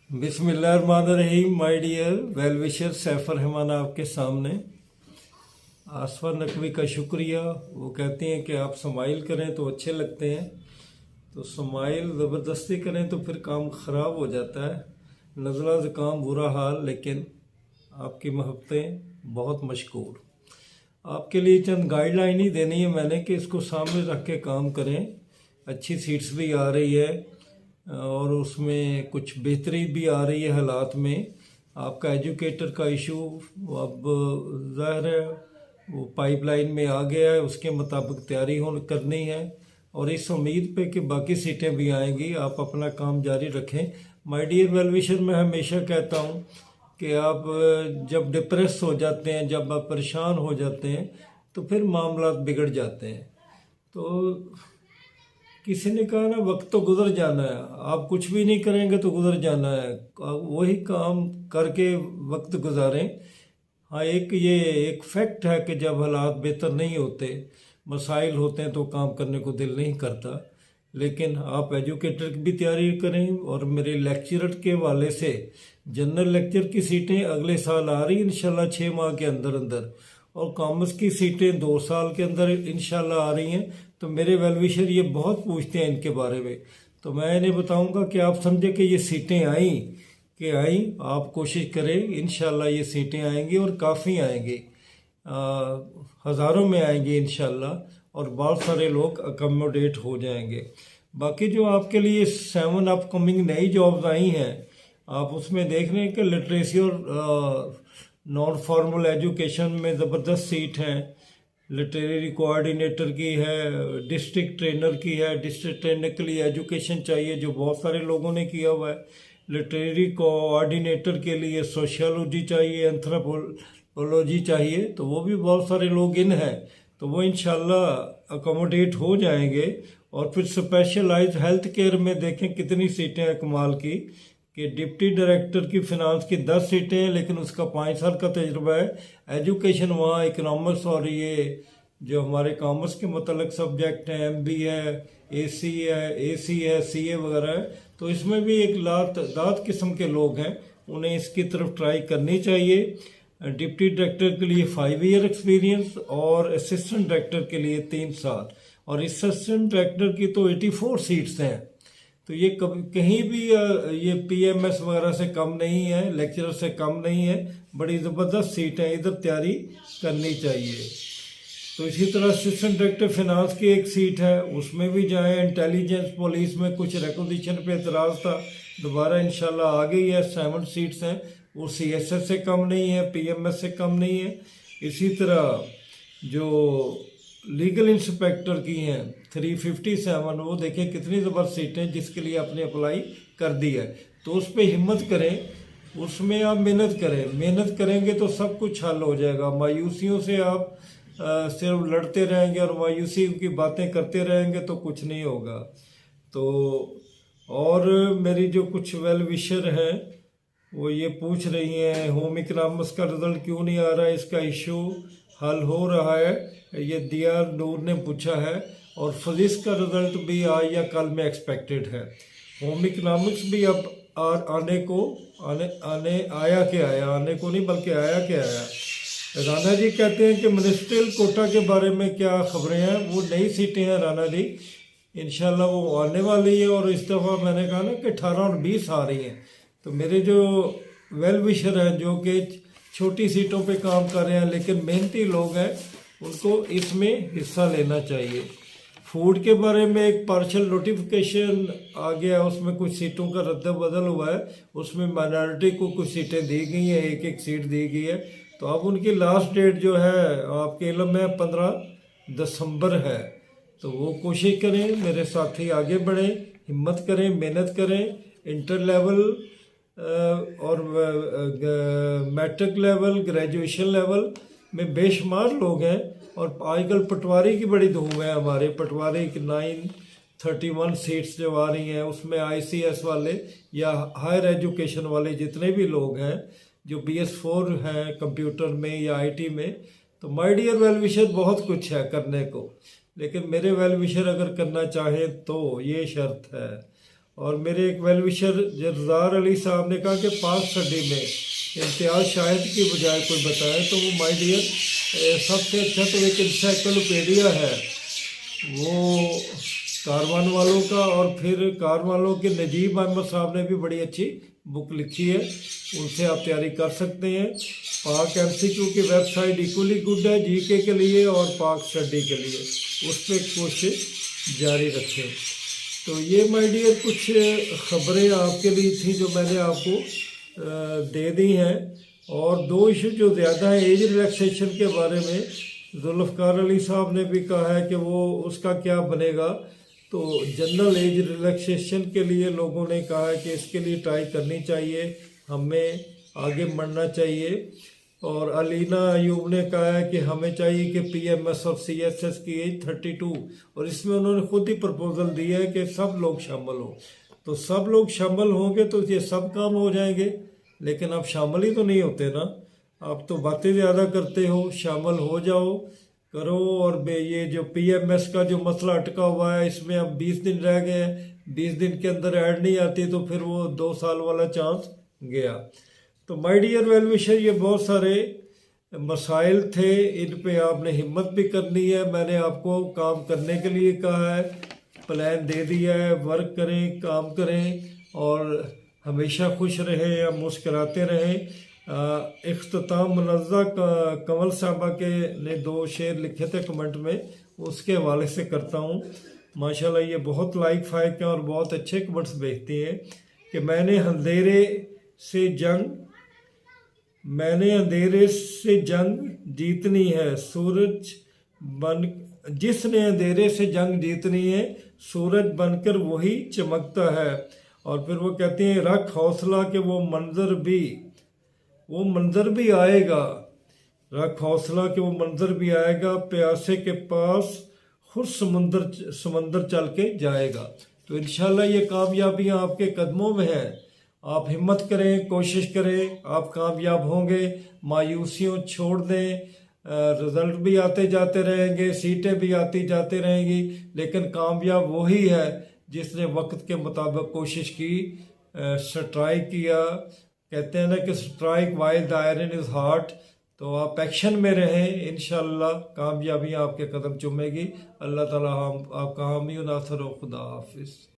बिस्मिल्लाहिर्रहमानिर्रहीम। My dear well wisher Saifur Rahman आपके सामने। आसफा नकवी का शुक्रिया। वो कहती हैं कि आप स्माइल करें तो अच्छे लगते हैं, तो स्माइल ज़बरदस्ती करें तो फिर काम ख़राब हो जाता है। नज़ला ज़ुकाम बुरा हाल, लेकिन आपकी मोहब्बतें बहुत मशकूर। आपके लिए चंद गाइडलाइन ही देनी है मैंने कि इसको सामने रख के काम करें। अच्छी सीट्स भी आ रही है और उसमें कुछ बेहतरी भी आ रही है हालात में। आपका एजुकेटर का इशू अब ज़ाहिर है वो पाइपलाइन में आ गया है, उसके मुताबिक तैयारी करनी है और इस उम्मीद पे कि बाकी सीटें भी आएंगी। आप अपना काम जारी रखें। माय डियर वेल विशर, मैं हमेशा कहता हूँ कि आप जब डिप्रेस हो जाते हैं, जब आप परेशान हो जाते हैं, तो फिर मामला बिगड़ जाते हैं। तो किसी ने कहा ना, वक्त तो गुजर जाना है, आप कुछ भी नहीं करेंगे तो गुजर जाना है, वही काम करके वक्त गुजारें। हाँ, एक फैक्ट है कि जब हालात बेहतर नहीं होते, मसाइल होते हैं, तो काम करने को दिल नहीं करता। लेकिन आप एजुकेटर की भी तैयारी करें और मेरे लेक्चरर के हवाले से जनरल लेक्चर की सीटें अगले साल आ रही इंशाल्लाह 6 माह के अंदर अंदर, और कॉमर्स की सीटें 2 साल के अंदर इंशाल्लाह आ रही हैं। तो मेरे वेलविशर ये बहुत पूछते हैं इनके बारे में, तो मैं इन्हें बताऊंगा कि आप समझे कि ये सीटें आई, आप कोशिश करें, इंशाल्लाह ये सीटें आएंगी और काफ़ी आएंगी, हज़ारों में आएंगी इंशाल्लाह, और बहुत सारे लोग अकोमोडेट हो जाएंगे। बाकी जो आपके लिए 7 अपकमिंग नई जॉब्स आई हैं, आप उसमें देख रहे हैं कि लिटरेसी और नॉन फॉर्मल एजुकेशन में ज़बरदस्त सीट हैं। लिटरेरी कोऑर्डिनेटर की है, डिस्ट्रिक्ट ट्रेनर की है। डिस्ट्रिक्ट ट्रेनर के लिए एजुकेशन चाहिए जो बहुत सारे लोगों ने किया हुआ है। लिटरेरी कोऑर्डिनेटर के लिए सोशियोलॉजी चाहिए, एंथ्रोपोलॉजी चाहिए, तो वो भी बहुत सारे लोग इन हैं, तो वो इंशाल्लाह अकोमोडेट हो जाएंगे। और फिर स्पेशलाइज्ड हेल्थ केयर में देखें कितनी सीटें हैं कमाल की, कि डिप्टी डायरेक्टर की फिनांस की 10 सीटें हैं, लेकिन उसका 5 साल का तजुर्बा है। एजुकेशन वहाँ इकोनॉमिक्स और ये जो हमारे कॉमर्स के मतलब सब्जेक्ट हैं, MB है, AC है, CA वगैरह है, तो इसमें भी एक लात किस्म के लोग हैं, उन्हें इसकी तरफ ट्राई करनी चाहिए। डिप्टी डायरेक्टर के लिए 5 ईयर एक्सपीरियंस और असिस्टेंट डायरेक्टर के लिए 3 साल, और असिस्टेंट डायरेक्टर की तो 84 सीट्स हैं, तो ये कहीं भी ये PMS वगैरह से कम नहीं है, लेक्चरर से कम नहीं है, बड़ी ज़बरदस्त सीट है, इधर तैयारी करनी चाहिए। तो इसी तरह असिस्टेंट डायरेक्टर फिनांस की एक सीट है, उसमें भी जाएं। इंटेलिजेंस पुलिस में कुछ रिक्वेजिशन पे एतराज़ था, दोबारा इंशाल्लाह आ गई है, 7 सीट्स हैं, वो CSS से कम नहीं है, PMS से कम नहीं है। इसी तरह जो लीगल इंस्पेक्टर की हैं 357, वो देखें कितनी ज़बरदस्त सीटें, जिसके लिए आपने अप्लाई कर दी है, तो उस पर हिम्मत करें, उसमें आप मेहनत करें। मेहनत करेंगे तो सब कुछ हल हो जाएगा। मायूसियों से आप सिर्फ लड़ते रहेंगे और मायूसी की बातें करते रहेंगे तो कुछ नहीं होगा। तो और मेरी जो कुछ वेल विशर हैं वो ये पूछ रही हैं, होम इकनॉमिक्स का रिजल्ट क्यों नहीं आ रहा है, इसका इशू हल हो रहा है, ये दिया नूर ने पूछा है। और फिजिक्स का रिजल्ट भी आज या कल में एक्सपेक्टेड है। होम इकनॉमिक्स भी अब आने को नहीं बल्कि आया के आया। राणा जी कहते हैं कि मिनिस्ट्रियल कोटा के बारे में क्या खबरें हैं, वो नई सीटें हैं राणा जी, इंशाल्लाह वो आने वाली है। और इस दफ़ा मैंने कहा ना कि 18 और 20 आ रही हैं, तो मेरे जो वेल विशर हैं जो कि छोटी सीटों पे काम कर रहे हैं लेकिन मेहनती लोग हैं, उनको इसमें हिस्सा लेना चाहिए। फूड के बारे में एक पार्शल नोटिफिकेशन आ गया, उसमें कुछ सीटों का रद्द बदल हुआ है, उसमें माइनॉरिटी को कुछ सीटें दी गई हैं, एक सीट दी गई है। तो अब उनकी लास्ट डेट जो है आपके इल्म में 15 दिसंबर है, तो वो कोशिश करें, मेरे साथी आगे बढ़ें, हिम्मत करें, मेहनत करें। इंटर लेवल और मैट्रिक लेवल, ग्रेजुएशन लेवल में बेशुमार लोग हैं, और आजकल पटवारी की बड़ी धूम है। हमारे पटवारी की 931 सीट्स जो आ रही हैं, उसमें ICS वाले या हायर एजुकेशन वाले जितने भी लोग हैं, जो BS4 हैं कंप्यूटर में या IT में, तो माय डियर वेल विशर बहुत कुछ है करने को, लेकिन मेरे वेल विशर अगर करना चाहें तो ये शर्त है, और मेरे एक वेल विशर जरदार अली साहब ने कहा कि पाक स्टडी में इम्तियाज़ शाहिद की बजाय कोई बताए तो वो माय डियर सबसे अच्छा तो एक इंसाइक्लोपीडिया है वो कारवान वालों का, और फिर कारवान वालों के नजीब अहमद साहब ने भी बड़ी अच्छी बुक लिखी है, उनसे आप तैयारी कर सकते हैं। पाक एमसीक्यू की वेबसाइट इक्वली गुड है जीके के लिए और पाक स्टडी के लिए, उस पर कोशिश जारी रखें। तो ये माय डियर कुछ ख़बरें आपके लिए थी जो मैंने आपको दे दी हैं। और दो इशू जो ज़्यादा है, एज रिलैक्सेशन के बारे में जुल्फ़कार अली साहब ने भी कहा है कि वो उसका क्या बनेगा। तो जनरल एज रिलैक्सेशन के लिए लोगों ने कहा है कि इसके लिए ट्राई करनी चाहिए, हमें आगे बढ़ना चाहिए। और अलीना अयूब ने कहा है कि हमें चाहिए कि पीएमएस और सीएसएस की एज 32, और इसमें उन्होंने खुद ही प्रपोजल दिया है कि सब लोग शामिल हों। तो सब लोग शामिल होंगे तो ये सब काम हो जाएंगे, लेकिन आप शामिल ही तो नहीं होते ना, आप तो बातें ज़्यादा करते हो। शामिल हो जाओ, करो। और ये जो पीएमएस का जो मसला अटका हुआ है, इसमें अब 20 दिन रह गए हैं, 20 दिन के अंदर ऐड नहीं आती तो फिर वो 2 साल वाला चांस गया। तो माय डियर वेल विशर, ये बहुत सारे मसाइल थे, इन पे आपने हिम्मत भी करनी है। मैंने आपको काम करने के लिए कहा है, प्लान दे दिया है, वर्क करें, काम करें और हमेशा खुश रहें या मुस्कराते रहें। इख्तिताम मुनज़्ज़ा कमल साहबा के ने 2 शेर लिखे थे कमेंट में, उसके हवाले से करता हूँ। माशाल्लाह ये बहुत लाइक फाइक हैं और बहुत अच्छे कमेंट्स भेजती हैं कि मैंने अंधेरे से जंग जीतनी है, सूरज बन जिसने अंधेरे से जंग जीतनी है, सूरज बनकर वही चमकता है। और फिर वो कहते हैं रख हौसला कि वो मंजर भी आएगा, रख हौसला कि वो मंजर भी आएगा, प्यासे के पास खुद समंदर चल के जाएगा। तो इंशाल्लाह ये कामयाबियाँ आपके कदमों में है। आप हिम्मत करें, कोशिश करें, आप कामयाब होंगे। मायूसियों छोड़ दें, रिजल्ट भी आते जाते रहेंगे, सीटें भी आती जाती रहेंगी, लेकिन कामयाब वही है जिसने वक्त के मुताबिक कोशिश की, स्ट्राइक किया। कहते हैं ना कि strike while the iron is hard. तो आप एक्शन में रहें, इंशाल्लाह कामयाबी आपके कदम चूमेगी। अल्लाह ताला आपका हामी नासर व खुदा हाफिज़।